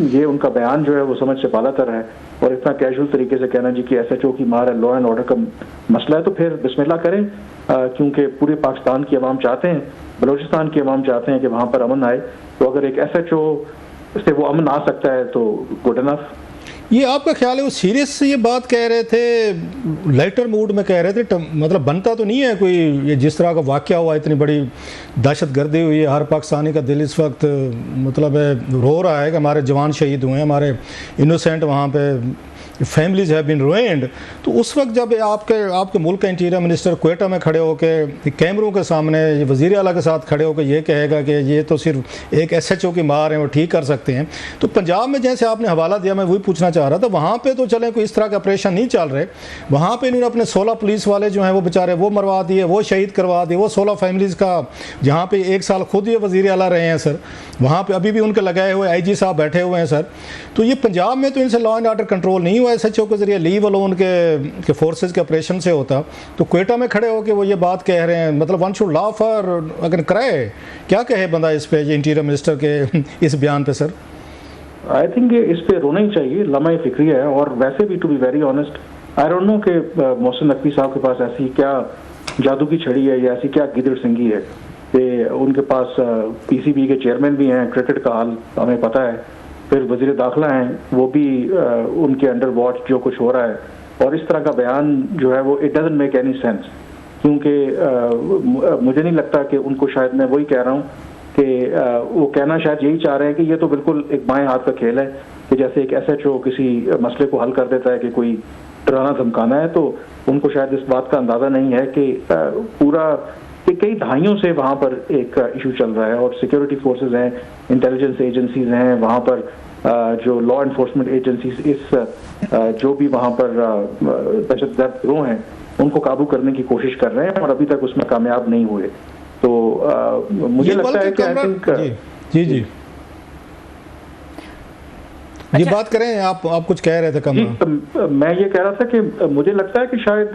ये उनका बयान जो है वो समझ से बालातर है, और इतना कैजुअल तरीके से कहना जी कि SHO की मार है, लॉ एंड ऑर्डर का मसला है, तो फिर बिस्मिल्लाह करें, क्योंकि पूरे पाकिस्तान की अवाम चाहते हैं, बलूचिस्तान की अवाम चाहते हैं कि वहाँ पर अमन आए, तो अगर एक SHO से वो अमन आ सकता है तो गुड इनफ। ये आपका ख्याल है वो सीरियस से ये बात कह रहे थे, लाइटर मूड में कह रहे थे, मतलब बनता तो नहीं है कोई, ये जिस तरह का वाक़या हुआ, इतनी बड़ी दहशतगर्दी हुई है, हर पाकिस्तानी का दिल इस वक्त मतलब रो रहा है कि हमारे जवान शहीद हुए हैं, हमारे इनोसेंट वहाँ पे फैमिलीज हैव बीन रुइंड। तो उस वक्त जब आपके मुल्क का इंटीरियर मिनिस्टर क्वेटा में खड़े होकर कैमरों के सामने वज़ीर आला के साथ खड़े होकर ये कहेगा कि ये तो सिर्फ एक SHO की मार है, वो ठीक कर सकते हैं, तो पंजाब में जैसे आपने हवाला दिया, मैं वही पूछना चाह रहा था, वहाँ पे तो चले कोई इस तरह के ऑपरेशन नहीं चल रहे, वहाँ पे इन्होंने अपने 16 पुलिस वाले जो हैं वो बेचारे वो मरवा दिए, वो शहीद करवा दिए, वो 16 फैमिलीज़ का, जहाँ पे 1 साल खुद ये वज़ीर आला रहे हैं सर, वहाँ पर अभी भी उनके लगाए हुए IG साहब बैठे हुए हैं सर। तो ये पंजाब में तो इनसे लॉ एंड ऑर्डर कंट्रोल नहीं हुआ SHO के जरिए, लीव अलोन के फोर्सेस के ऑपरेशन से होता, तो क्वेटा में खड़े होकर वो ये बात कह रहे हैं, मतलब वन शुड लाफ और अगर कराए, क्या कहे बंदा इस पे, ये इंटीरियर मिनिस्टर के इस बयान पे सर? आई थिंक इस पे रोना ही चाहिए, लम्हा फिक्री है, और वैसे भी to be very honest I don't know कि मोहसिन नकवी साहब के पास ऐसी क्या जादू की छड़ी है या ऐसी क्या गिदड़ सिंगी है कि उनके पास PCB के चेयरमैन भी हैं, क्रिकेट का हाल हमें पता है, फिर वज़ीर दाखिला हैं, वो भी उनके अंडर वॉच जो कुछ हो रहा है, और इस तरह का बयान जो है वो it doesn't make any sense, क्योंकि मुझे नहीं लगता कि उनको, शायद मैं वही कह रहा हूँ कि वो कहना शायद यही चाह रहे हैं कि ये तो बिल्कुल एक बाएं हाथ का खेल है, कि जैसे एक SHO किसी मसले को हल कर देता है कि कोई डराना धमकाना है, तो उनको शायद इस बात का अंदाज़ा नहीं है कि पूरा कि कई दहाइयों से वहाँ पर एक इशू चल रहा है, और सिक्योरिटी फोर्सेस हैं, इंटेलिजेंस एजेंसीज हैं वहाँ पर, जो लॉ एनफोर्समेंट एजेंसीज इस जो भी वहाँ पर दहशतगर्द गिरोह हैं उनको काबू करने की कोशिश कर रहे हैं, और अभी तक उसमें कामयाब नहीं हुए। तो मुझे लगता है कि आई थिंक जी ये बात करें, आप कुछ कह रहे थे कमरा? मैं ये कह रहा था कि मुझे लगता है कि शायद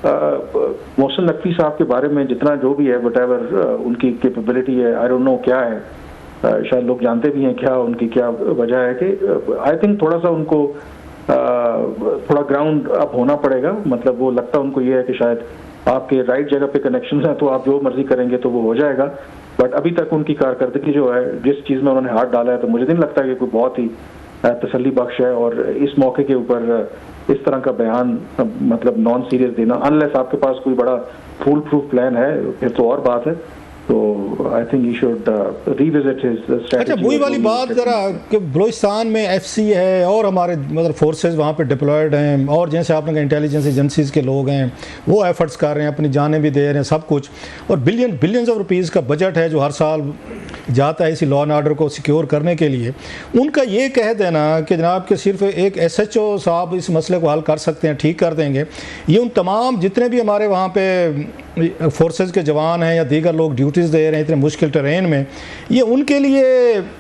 मोहसिन नकवी साहब के बारे में जितना जो भी है, व्हाटएवर उनकी कैपेबिलिटी है, आई डोंट नो क्या है, शायद लोग जानते भी हैं क्या उनकी क्या वजह है, कि आई थिंक थोड़ा सा उनको थोड़ा ग्राउंड अप होना पड़ेगा। मतलब वो लगता उनको ये है कि शायद आपके राइट जगह पे कनेक्शन है तो आप जो मर्जी करेंगे तो वो हो जाएगा, बट अभी तक उनकी कारकर्दगी जो है, जिस चीज़ में उन्होंने हाथ डाला है, तो मुझे नहीं लगता कि कोई बहुत ही तसल्ली बख्श है। और इस मौके के ऊपर इस तरह का बयान मतलब नॉन सीरियस देना, अनलेस आपके पास कोई बड़ा फुल प्रूफ प्लान है, फिर तो और बात है। तो I think he should revisit his strategy. अच्छा, वही वाली बात जरा कि बलूचिस्तान में FC है और हमारे मतलब फोर्सेस वहाँ पे डिप्लॉयड हैं, और जैसे आपने कहा इंटेलिजेंस एजेंसीज के लोग हैं, वो एफर्ट्स कर रहे हैं, अपनी जानें भी दे रहे हैं, सब कुछ, और बिलियंस ऑफ रुपीज़ का बजट है जो हर साल जाता है इसी लॉ एंड ऑर्डर को सिक्योर करने के लिए। उनका ये कह देना कि जनाब कि सिर्फ एक SHO साहब इस मसले को हल कर सकते हैं, ठीक कर देंगे, ये उन तमाम जितने भी हमारे वहाँ पे फोर्सेस के जवान हैं या दीगर लोग ड्यूटीज़ दे रहे हैं इतने मुश्किल टेरेन में, ये उनके लिए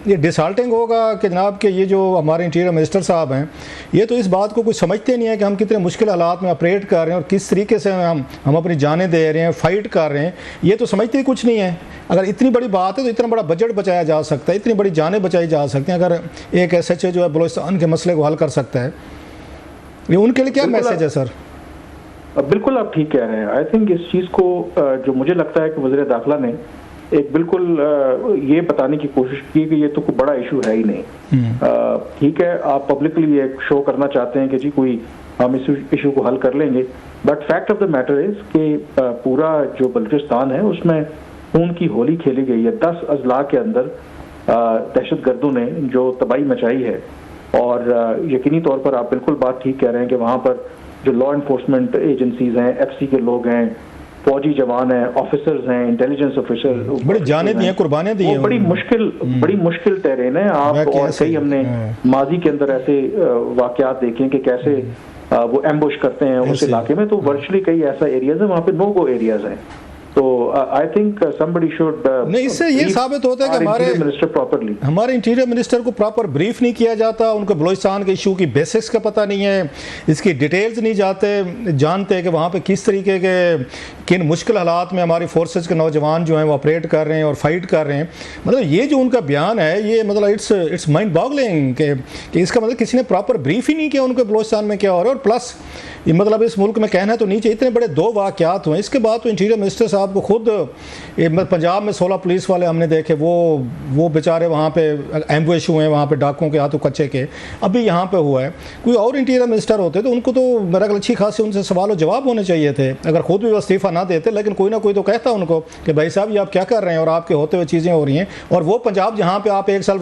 ये डिसहार्टिंग होगा कि जनाब कि ये जो हमारे इंटीरियर मिनिस्टर साहब हैं, ये तो इस बात को कुछ समझते नहीं है कि हम कितने मुश्किल हालात में ऑपरेट कर रहे हैं और किस तरीके से हम अपनी जानें दे रहे हैं, फ़ाइट कर रहे हैं, ये तो समझते ही कुछ नहीं है। अगर इतनी बड़ी बात है तो इतना बड़ा बजट बचाया जा सकता है, इतनी बड़ी जानें बचाई जा सकती हैं अगर एक SHO जो है बलूचिस्तान के मसले को हल कर सकता है। ये उनके लिए क्या मैसेज है सर? बिल्कुल आप ठीक कह रहे हैं। आई थिंक इस चीज़ को जो मुझे लगता है कि वज़ीर दाखिला ने एक बिल्कुल ये बताने की कोशिश की कि ये तो कोई बड़ा इशू है ही नहीं। ठीक है, आप पब्लिकली ये शो करना चाहते हैं कि जी कोई हम इस इशू को हल कर लेंगे, but fact of the matter is कि पूरा जो बलूचिस्तान है उसमें खून की होली खेली गई है। 10 अजला के अंदर दहशतगर्दों ने जो तबाही मचाई है, और यकीनी तौर पर आप बिल्कुल बात ठीक कह रहे हैं कि वहाँ पर जो लॉ एनफोर्समेंट एजेंसीज हैं, FC के लोग हैं, फौजी जवान हैं, ऑफिसर्स हैं, इंटेलिजेंस ऑफिसर, बड़ी जानें दी हैं, कुर्बानियां दी हैं, बड़ी मुश्किल टेरेन है। आप और कई हमने माजी के अंदर ऐसे वाकयात देखे कि कैसे वो एम्बुश करते हैं उस इलाके में, तो वर्चुअली कई ऐसा एरियाज है वहाँ पे नो गो एरियाज हैं। तो आई थिंक somebody should नहीं, इससे ये साबित होता है कि हमारे इंटीरियर मिनिस्टर को प्रॉपर ब्रीफ नहीं किया जाता, उनको बलूचिस्तान के इशू की बेसिक्स का पता नहीं है, इसकी डिटेल्स नहीं जानते कि वहाँ पे किस तरीके के किन मुश्किल हालात में हमारी फोर्सेस के नौजवान जो हैं वो ऑपरेट कर रहे हैं और फाइट कर रहे हैं। मतलब ये जो उनका बयान है ये मतलब इट्स माइंड बॉगलिंग कि इसका मतलब किसी ने प्रॉपर ब्रीफ ही नहीं किया उनको बलूचिस्तान में क्या हो रहा है। और प्लस ये मतलब इस मुल्क में कहना तो नहीं चाहिए, इतने बड़े 2 वाक़यात हुए, इसके बाद तो इंटीरियर मिनिस्टर साहब को खुद पंजाब में 16 पुलिस वाले हमने देखे, वो बेचारे वहाँ पे एम्बुश हुए हैं, वहाँ पे डाकुओं के हाथों कच्चे के। अभी यहाँ पे हुआ है, कोई और इंटीरियर मिनिस्टर होते तो उनको तो मेरा ख्याल अच्छी खासी उनसे सवाल और जवाब होने चाहिए थे, अगर खुद भी इस्तीफ़ा ना देते, लेकिन कोई ना कोई तो कहता उनको कि भाई साहब ये आप क्या कर रहे हैं और आपके होते हुए चीज़ें हो रही हैं। और वो पंजाब जहाँ पर आप 1 साल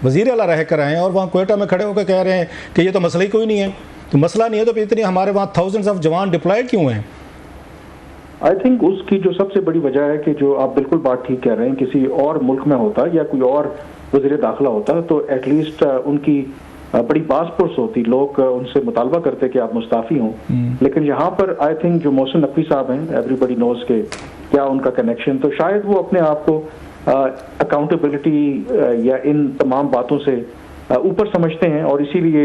वज़ीर आला रह कर आए हैं और वहाँ क्वेटा में खड़े होकर कह रहे हैं कि ये तो मसला ही कोई नहीं है। तो मसला नहीं है तो इतनी हमारे वहाँ थाउजेंड्स ऑफ जवान डिप्लॉयड क्यों हैं? आई थिंक उसकी जो सबसे बड़ी वजह है कि जो आप बिल्कुल बात ठीक कह रहे हैं, किसी और मुल्क में होता या कोई और वज़ीर दाखिला होता तो एटलीस्ट उनकी बड़ी पासपोर्ट्स होती, लोग उनसे मुतालबा करते कि आप मुस्ताफ़ी हों। लेकिन यहाँ पर आई थिंक जो मोहसिन नकवी साहब हैं, एवरीबडी नोज के क्या उनका कनेक्शन, तो शायद वो अपने आप को अकाउंटेबिलिटी या इन तमाम बातों से ऊपर समझते हैं और इसीलिए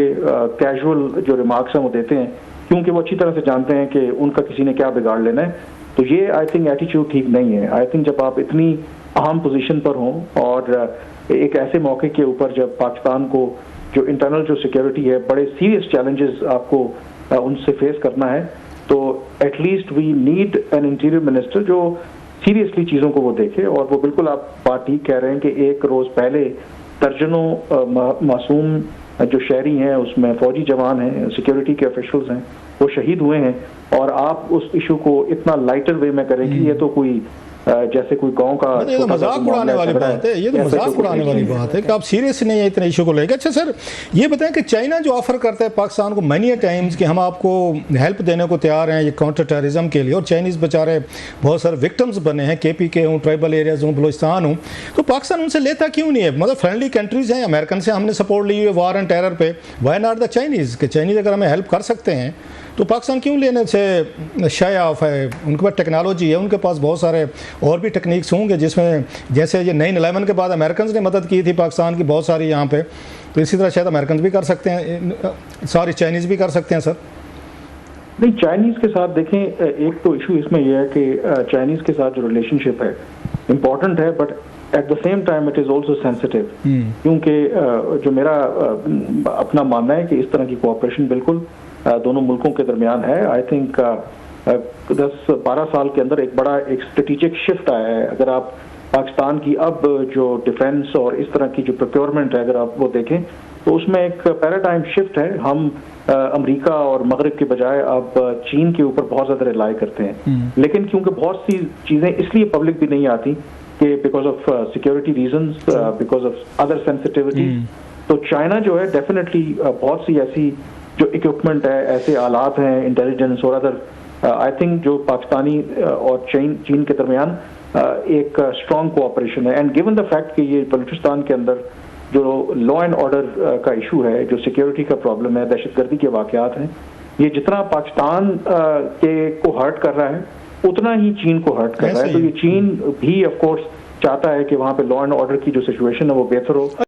कैजुअल जो रिमार्क्स हैं वो देते हैं, क्योंकि वो अच्छी तरह से जानते हैं कि उनका किसी ने क्या बिगाड़ लेना है। तो ये आई थिंक एटीट्यूड ठीक नहीं है। आई थिंक जब आप इतनी अहम पोजीशन पर हों और एक ऐसे मौके के ऊपर जब पाकिस्तान को जो इंटरनल जो सिक्योरिटी है, बड़े सीरियस चैलेंजेस आपको उनसे फेस करना है, तो at least we need an interior minister जो सीरियसली चीज़ों को वो देखे। और वो बिल्कुल आप बात ठीक कह रहे हैं कि एक रोज़ पहले दर्जनों मासूम जो शहरी हैं, उसमें फौजी जवान हैं, सिक्योरिटी के ऑफिशियल्स हैं, वो शहीद हुए हैं और आप उस इशू को इतना लाइटर वे में करें कि ये तो कोई जैसे कोई गांव का ये तो मजाक उड़ाने वाली बात है, ये तो मजाक उड़ाने वाली बात है कि आप सीरियस नहीं है इतने इशू को लेकर। अच्छा सर, ये बताएं कि चाइना जो ऑफर करता है पाकिस्तान को मैनी टाइम्स कि हम आपको हेल्प देने को तैयार हैं ये काउंटर टेररिज्म के लिए, और चाइनीज़ बेचारे बहुत सारे विक्टिम्स बने हैं, KP के हूँ, ट्राइबल एरियाज हूँ, बलूचिस्तान हूँ, तो पाकिस्तान उनसे लेता क्यों नहीं है? मतलब फ्रेंडली कंट्रीज़ हैं, अमेरिकन से हमने सपोर्ट ली हुई है वार एंड टेरर पे, वाई नॉट द चाइनीज़ के चाइनीज़ अगर हमें हेल्प कर सकते हैं तो पाकिस्तान क्यों लेने से शाय ऑफ है? उनके पास टेक्नोलॉजी है, उनके पास बहुत सारे और भी टेक्निक्स होंगे जिसमें जैसे ये 9/11 के बाद अमेरिकन ने मदद की थी पाकिस्तान की बहुत सारी यहाँ पे, तो इसी तरह शायद अमेरिकन भी कर सकते हैं, सॉरी चाइनीज़ भी कर सकते हैं सर। नहीं, चाइनीज़ के साथ देखें, एक तो इशू इसमें यह है कि चाइनीज़ के साथ जो रिलेशनशिप है इम्पॉर्टेंट है, but at the same time it is also sensitive, क्योंकि जो मेरा अपना मानना है कि इस तरह की कोऑपरेशन बिल्कुल दोनों मुल्कों के दरमियान है। आई थिंक 10-12 साल के अंदर एक बड़ा एक स्ट्रेटेजिक शिफ्ट आया है। अगर आप पाकिस्तान की अब जो डिफेंस और इस तरह की जो प्रोक्योरमेंट है अगर आप वो देखें तो उसमें एक पैराडाइम शिफ्ट है। हम अमेरिका और मगरिब के बजाय अब चीन के ऊपर बहुत ज़्यादा रिलाई करते हैं, लेकिन क्योंकि बहुत सी चीज़ें इसलिए पब्लिक भी नहीं आती कि because of security reasons, because of other sensitivity, तो चाइना जो है डेफिनेटली बहुत सी ऐसी जो इक्विपमेंट है, ऐसे आलात हैं, इंटेलिजेंस और अदर, आई थिंक जो पाकिस्तानी और चीन के दरमियान एक स्ट्रॉन्ग कोऑपरेशन है। एंड गिवन द फैक्ट कि ये बलूचिस्तान के अंदर जो लॉ एंड ऑर्डर का इशू है, जो सिक्योरिटी का प्रॉब्लम है, दहशतगर्दी के वाकयात हैं, ये जितना पाकिस्तान के को हर्ट कर रहा है उतना ही चीन को हर्ट कर रहा है। तो ये चीन भी ऑफ कोर्स चाहता है कि वहाँ पे लॉ एंड ऑर्डर की जो सिचुएशन है वो बेहतर हो।